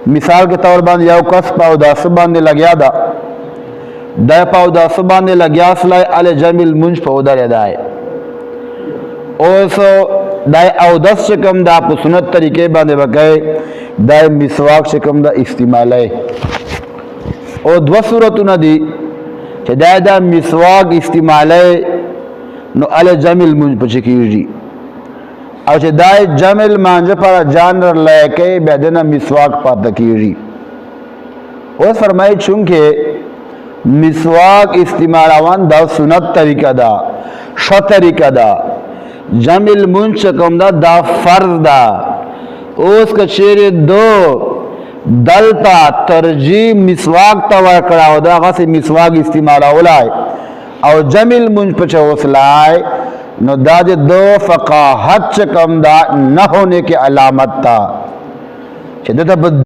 مثال کے طور باندې یو کس په اوداسه باندې لګیا ده، دا په اوداسه باندې لګیا سلای ال جمع المنج په ودرې دی. اوس دا اودس چې کوم دا په سنت طریقې باندې وکړي، دا مسواک چې کوم دا استعمالي. او دو صورتونه دي چې دا مسواک استعمالي نو ال جمع المنج په کېږي، او چې دا جمع المانجه پر جان لکه بیا دنه مسواک پاتې کیږي. اوس فرمایي چونکه مسواک استعمالوان دا سنت طریقه ده، ښه طریقه ده. جمع المنج کوم دا فرض ده. اوس که چیرې دو دلته ترجیح مسواک ته ورکړه او دا هغسې مسواک استعمالولای او جمع المنج په چوسلای، نو دا دو فقاحت چکم دا نہ ہونے کی علامت تا.